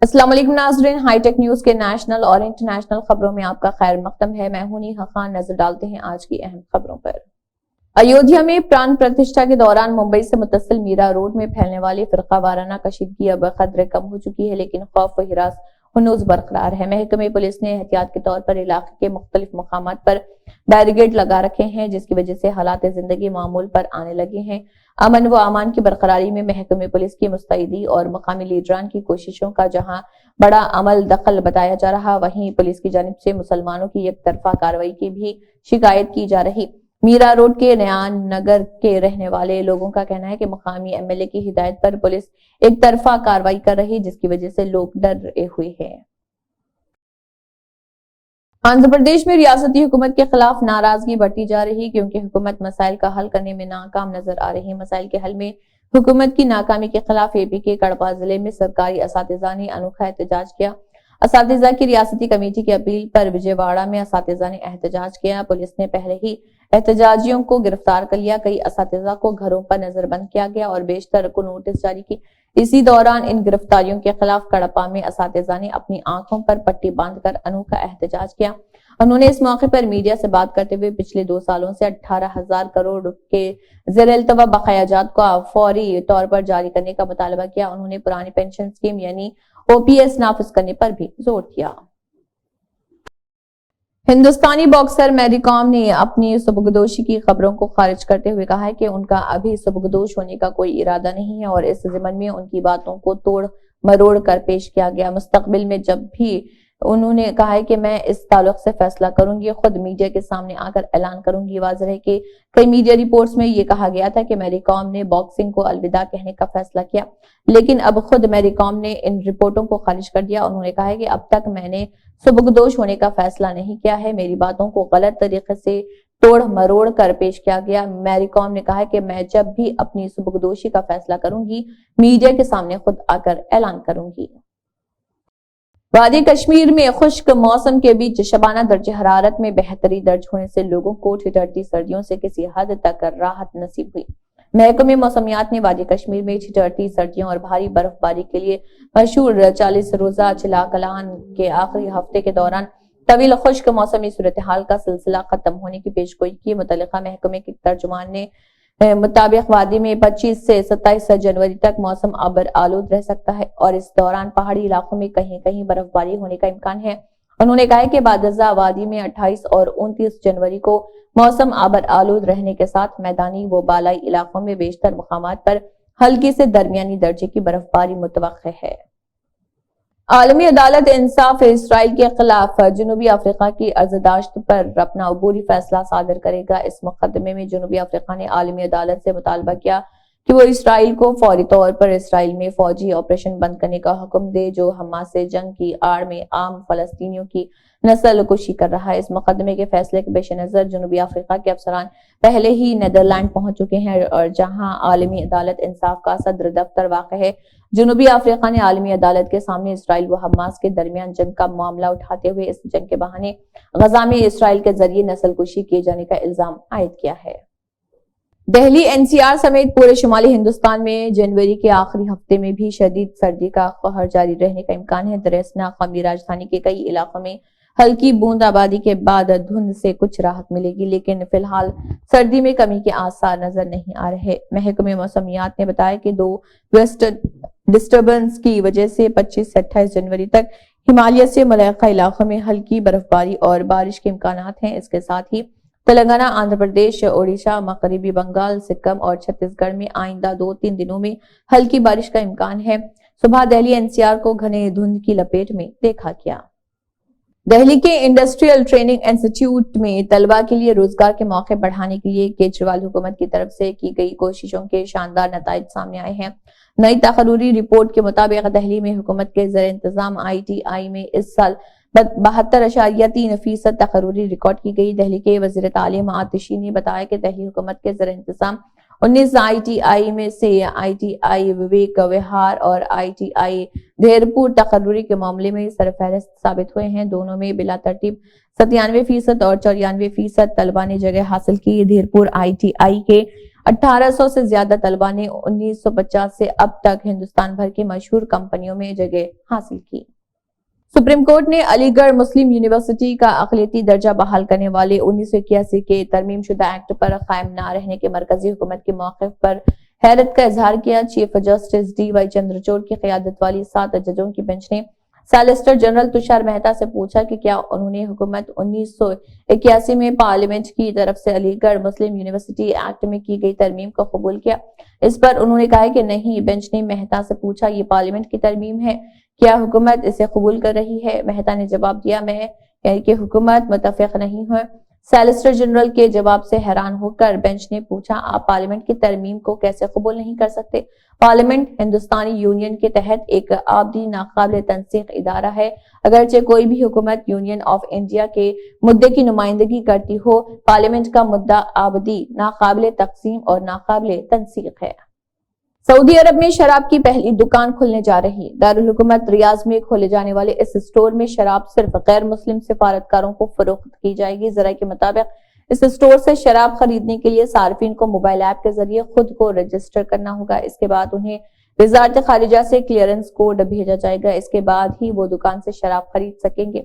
السلام علیکم ناظرین، ہائی ٹیک نیوز کے نیشنل اور انٹرنیشنل خبروں میں آپ کا خیر مقدم ہے۔ میں ہوں نیہا خان۔ نظر ڈالتے ہیں آج کی اہم خبروں پر۔ ایودھیا میں پران پرتشٹھا کے دوران ممبئی سے متصل میرا روڈ میں پھیلنے والی فرقہ وارانہ کشیدگی اب قدرے کم ہو چکی ہے، لیکن خوف و ہراس ہنوز برقرار ہے۔ محکمہ پولیس نے احتیاط کے طور پر علاقے کے مختلف مقامات پر بیریگیڈ لگا رکھے ہیں، جس کی وجہ سے حالات زندگی معمول پر آنے لگے ہیں۔ امن و امان کی برقراری میں محکمہ پولیس کی مستعدی اور مقامی لیڈران کی کوششوں کا جہاں بڑا عمل دخل بتایا جا رہا، وہیں پولیس کی جانب سے مسلمانوں کی یک طرفہ کارروائی کی بھی شکایت کی جا رہی۔ میرا روڈ کے نیان نگر کے رہنے والے لوگوں کا کہنا ہے کہ مقامی ایم ایل اے کی ہدایت پر پولیس ایک طرفہ کارروائی کر رہی، جس کی وجہ سے لوگ ڈرے ہوئے ہیں۔ آندھرا پردیش میں ریاستی حکومت کے خلاف ناراضگی بڑھتی جا رہی، کیونکہ حکومت مسائل کا حل کرنے میں ناکام نظر آ رہی ہے۔ مسائل کے حل میں حکومت کی ناکامی کے خلاف اے پی کے کڑپا ضلع میں سرکاری اساتذہ نے انوکھا احتجاج کیا۔ اساتذہ کی ریاستی کمیٹی کی اپیل پر وجے واڑہ میں اساتذہ نے احتجاج کیا۔ پولیس نے پہلے ہی احتجاجیوں کو گرفتار کر لیا، کئی اساتذہ کو گھروں پر نظر بند کیا گیا اور بیشتر کو نوٹس جاری کی۔ اسی دوران ان گرفتاریوں کے خلاف کڑپا میں اساتذہ نے اپنی آنکھوں پر پٹی باندھ کر انوکھا احتجاج کیا۔ انہوں نے اس موقع پر میڈیا سے بات کرتے ہوئے پچھلے 2 سالوں سے 18,000 کروڑ کے زیر التوا بقایا جات کو فوری طور پر جاری کرنے کا مطالبہ کیا۔ انہوں نے پرانی پینشن اسکیم یعنی OPS نافذ کرنے پر بھی زور دیا۔ ہندوستانی باکسر میری کام نے اپنی سبکدوشی کی خبروں کو خارج کرتے ہوئے کہا ہے کہ ان کا ابھی سبکدوش ہونے کا کوئی ارادہ نہیں ہے اور اس ضمن میں ان کی باتوں کو توڑ مروڑ کر پیش کیا گیا۔ مستقبل میں جب بھی انہوں نے کہا ہے کہ میں اس تعلق سے فیصلہ کروں گی، خود میڈیا کے سامنے آ کر اعلان کروں گی۔ واضح ہے کہ کئی میڈیا رپورٹس میں یہ کہا گیا تھا کہ میری کام نے باکسنگ کو الوداع کہنے کا فیصلہ کیا، لیکن اب خود میری کام نے ان رپورٹوں کو خارج کر دیا۔ انہوں نے کہا ہے کہ اب تک میں نے سبکدوش ہونے کا فیصلہ نہیں کیا ہے، میری باتوں کو غلط طریقے سے توڑ مروڑ کر پیش کیا گیا۔ میری کام نے کہا ہے کہ میں جب بھی اپنی سبکدوشی کا فیصلہ کروں گی، میڈیا کے سامنے خود آ کر اعلان کروں گی۔ وادی کشمیر میں خشک موسم کے بیچ شبانہ درجہ حرارت میں بہتری درج ہونے سے لوگوں کو ٹھٹھرتی سردیوں سے کسی حد تک راحت نصیب ہوئی۔ محکمہ موسمیات نے وادی کشمیر میں ٹھٹھرتی سردیوں اور بھاری برف باری کے لیے مشہور 40 روزہ چلا کلان کے آخری ہفتے کے دوران طویل خشک موسمی صورتحال کا سلسلہ ختم ہونے کی پیشگوئی کی۔ متعلقہ محکمے کے ترجمان نے مطابق وادی میں 25 سے 27 جنوری تک موسم ابر آلود رہ سکتا ہے اور اس دوران پہاڑی علاقوں میں کہیں کہیں برف باری ہونے کا امکان ہے۔ انہوں نے کہا ہے کہ بعد ازاں وادی میں 28 اور 29 جنوری کو موسم ابر آلود رہنے کے ساتھ میدانی و بالائی علاقوں میں بیشتر مقامات پر ہلکی سے درمیانی درجے کی برف باری متوقع ہے۔ عالمی عدالت انصاف اسرائیل کے خلاف جنوبی افریقہ کی عرضداشت پر اپنا عبوری فیصلہ صادر کرے گا۔ اس مقدمے میں جنوبی افریقہ نے عالمی عدالت سے مطالبہ کیا کہ وہ اسرائیل کو فوری طور پر اسرائیل میں فوجی آپریشن بند کرنے کا حکم دے، جو حماس سے جنگ کی آڑ میں عام فلسطینیوں کی نسل کشی کر رہا ہے۔ اس مقدمے کے فیصلے کے پیش نظر جنوبی افریقہ کے افسران پہلے ہی نیدرلینڈ پہنچ چکے ہیں، اور جہاں عالمی عدالت انصاف کا صدر دفتر واقع ہے، جنوبی افریقہ نے عالمی عدالت کے سامنے اسرائیل و حماس کے درمیان جنگ کا معاملہ اٹھاتے ہوئے اس جنگ کے بہانے غزہ میں اسرائیل کے ذریعے نسل کشی کیے جانے کا الزام عائد کیا ہے۔ دہلی NCR سمیت پورے شمالی ہندوستان میں جنوری کے آخری ہفتے میں بھی شدید سردی کا قہر جاری رہنے کا امکان ہے۔ درسنا قومی راجدھانی کے کئی علاقوں میں ہلکی بوند آبادی کے بعد دھند سے کچھ راحت ملے گی، لیکن فی الحال سردی میں کمی کے آثار نظر نہیں آ رہے۔ محکمہ موسمیات نے بتایا کہ 2 ویسٹرن ڈسٹربنس کی وجہ سے 25 سے 28 جنوری تک ہمالیہ سے ملحقہ علاقوں میں ہلکی برف باری اور بارش کے امکانات ہیں۔ اس کے ساتھ ہی تلنگانہ، آندھرا پردیش، اڑیسہ، مغربی بنگال، سکم اور چھتیس گڑھ میں آئندہ 2-3 دنوں میں ہلکی بارش کا امکان ہے۔ صبح دہلی NCR کو گھنے دھند کی لپیٹ میں دیکھا گیا۔ دہلی کے انڈسٹریل ٹریننگ انسٹیٹیوٹ میں طلباء کے لیے روزگار کے موقع بڑھانے کے لیے کیجریوال حکومت کی طرف سے کی گئی کوششوں کے شاندار نتائج سامنے آئے ہیں۔ نئی تقرری رپورٹ کے مطابق دہلی میں حکومت کے زیر انتظام ITI میں اس سال 72.3% تقرری ریکارڈ کی گئی۔ دہلی کے وزیر تعلیم آتشی نے بتایا کہ دہلی حکومت کے زیر انتظام 19 ITI میں سے ITI وویک وہار اور ITI دھیرپور تقرری کے معاملے میں سرفہرست ثابت ہوئے ہیں۔ دونوں میں بلا ترتیب 97% اور 94% طلباء نے جگہ حاصل کی۔ دھیرپور ITI کے 1800 سے زیادہ طلبہ نے 1950 سے اب تک ہندوستان بھر کی مشہور کمپنیوں میں جگہ حاصل کی۔ سپریم کورٹ نے علی گڑھ مسلم یونیورسٹی کا اقلیتی درجہ بحال کرنے والے 1981 کے ترمیم شدہ ایکٹ پر قائم نہ رہنے کے مرکزی حکومت کے موقف پر حیرت کا اظہار کیا۔ Chief justice D Y Chandrachud کی قیادت والی 7 ججوں کی بینچ نے سالیسیٹر جنرل تشار مہتا سے پوچھا کہ کیا انہوں نے حکومت 1981 میں پارلیمنٹ کی طرف سے علی گڑھ مسلم یونیورسٹی ایکٹ میں کی گئی ترمیم کو قبول کیا۔ اس پر انہوں نے کہا کہ نہیں۔ بینچ نے مہتا سے پوچھا یہ پارلیمنٹ کی ترمیم ہے، کیا حکومت اسے قبول کر رہی ہے؟ مہتا نے جواب دیا میں کہ حکومت متفق نہیں ہے۔ سالیسیٹر جنرل کے جواب سے حیران ہو کر بینچ نے پوچھا آپ پارلیمنٹ کی ترمیم کو کیسے قبول نہیں کر سکتے؟ پارلیمنٹ ہندوستانی یونین کے تحت ایک آبدی ناقابل تنسیق ادارہ ہے۔ اگرچہ کوئی بھی حکومت یونین آف انڈیا کے مدعے کی نمائندگی کرتی ہو، پارلیمنٹ کا مدعا آبدی، ناقابل تقسیم اور ناقابل تنسیق ہے۔ سعودی عرب میں شراب کی پہلی دکان کھلنے جا رہی۔ دارالحکومت ریاض میں کھولے جانے والے اس اسٹور میں شراب صرف غیر مسلم سفارتکاروں کو فروخت کی جائے گی۔ ذرائع کے مطابق اس اسٹور سے شراب خریدنے کے لیے صارفین کو موبائل ایپ کے ذریعے خود کو رجسٹر کرنا ہوگا۔ اس کے بعد انہیں وزارت خارجہ سے کلیئرنس کوڈ بھیجا جائے گا۔ اس کے بعد ہی وہ دکان سے شراب خرید سکیں گے۔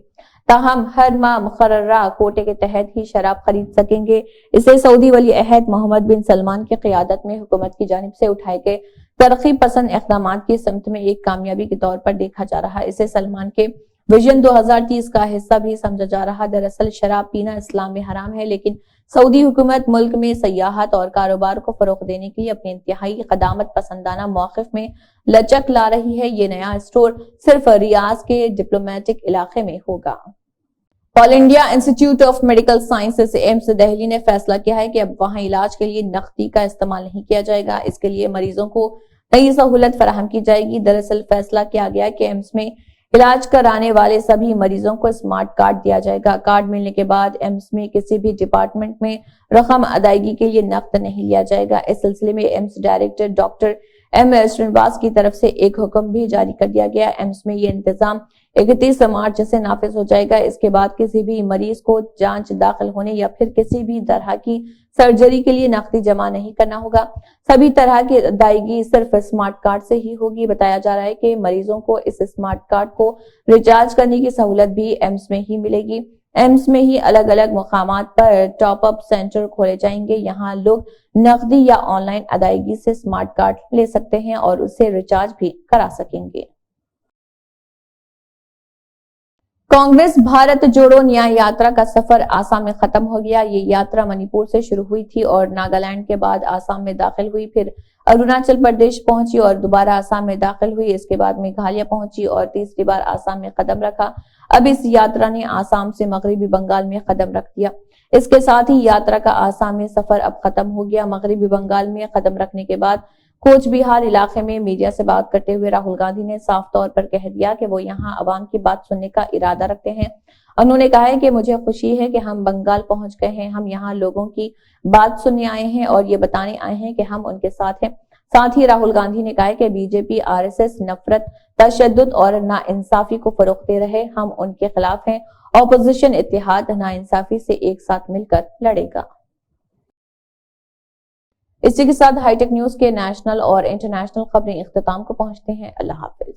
تاہم ہر ماہ مقررہ کوٹے کے تحت ہی شراب خرید سکیں گے۔ اسے سعودی ولی عہد محمد بن سلمان کی قیادت میں حکومت کی جانب سے اٹھائے گئے ترقی پسند اقدامات کی سمت میں ایک کامیابی کے طور پر دیکھا جا رہا ہے۔ اسے سلمان کے ویژن 2030 کا حصہ بھی سمجھا جا رہا۔ دراصل شراب پینا اسلام میں حرام ہے، لیکن سعودی حکومت ملک میں سیاحت اور کاروبار کو فروغ دینے کے لیے اپنے انتہائی قدامت پسندانہ موقف میں لچک لا رہی ہے۔ یہ نیا اسٹور صرف ریاض کے ڈپلومیٹک علاقے میں ہوگا۔ آل India Institute of Medical Sciences AIIMS Delhi نے فیصلہ کیا ہے کہ اب وہاں علاج کے لیے نقدی کا استعمال نہیں کیا جائے گا۔ اس کے لیے مریضوں کو نئی سہولت فراہم کی جائے گی۔ دراصل فیصلہ کیا گیا کہ ایمس میں علاج کرانے والے سبھی مریضوں کو اسمارٹ کارڈ دیا جائے گا۔ کارڈ ملنے کے بعد ایمس میں کسی بھی ڈپارٹمنٹ میں رقم ادائیگی کے لیے نقد نہیں لیا جائے گا۔ اس سلسلے میں AIIMS director doctor M Srinivas کی طرف سے ایک حکم بھی جاری کر دیا گیا۔ ایمس میں یہ انتظام 31 مارچ سے نافذ ہو جائے گا۔ اس کے بعد کسی بھی مریض کو جانچ، داخل ہونے یا پھر کسی بھی طرح کی سرجری کے لیے نقدی جمع نہیں کرنا ہوگا۔ سبھی طرح کی ادائیگی صرف اسمارٹ کارڈ سے ہی ہوگی۔ بتایا جا رہا ہے کہ مریضوں کو اس اسمارٹ کارڈ کو ریچارج کرنے کی سہولت بھی ایمس میں ہی ملے گی۔ ایمس میں ہی الگ الگ مقامات پر ٹاپ اپ سینٹر کھولے جائیں گے۔ یہاں لوگ نقدی یا آن لائن ادائیگی سے اسمارٹ کارڈ لے سکتے ہیں اور اسے ریچارج بھی کرا سکیں گے۔ کانگریس بھارت جوڑو نیائے یاترا کا سفر آسام میں ختم ہو گیا۔ یہ یاترا منی پور سے شروع ہوئی تھی اور ناگالینڈ کے بعد آسام میں داخل ہوئی، پھر اروناچل پردیش پہنچی اور دوبارہ آسام میں داخل ہوئی۔ اس کے بعد میگھالیہ پہنچی اور تیسری بار آسام میں قدم رکھا۔ اب اس یاترا نے آسام سے مغربی بنگال میں قدم رکھ دیا۔ اس کے ساتھ ہی یاترا کا آسام میں سفر اب ختم ہو گیا۔ مغربی بنگال میں قدم رکھنے کے بعد کوچ بہار علاقے میں میڈیا سے بات کرتے ہوئے راہل گاندھی نے صاف طور پر کہہ دیا کہ وہ یہاں عوام کی بات سننے کا ارادہ رکھتے ہیں۔ انہوں نے کہا ہے کہ مجھے خوشی ہے کہ ہم بنگال پہنچ گئے ہیں۔ ہم یہاں لوگوں کی بات سننے آئے ہیں اور یہ بتانے آئے ہیں کہ ہم ان کے ساتھ ہیں۔ ساتھ ہی راہل گاندھی نے کہا کہ B J P R S S نفرت، تشدد اور ناانصافی کو فروغ دے رہے، ہم ان کے خلاف ہیں۔ اپوزیشن اتحاد ناانصافی سے ایک ساتھ مل کر لڑے گا۔ اسی کے ساتھ ہائی ٹیک نیوز کے نیشنل اور انٹرنیشنل خبریں اختتام کو پہنچتے ہیں۔ اللہ حافظ۔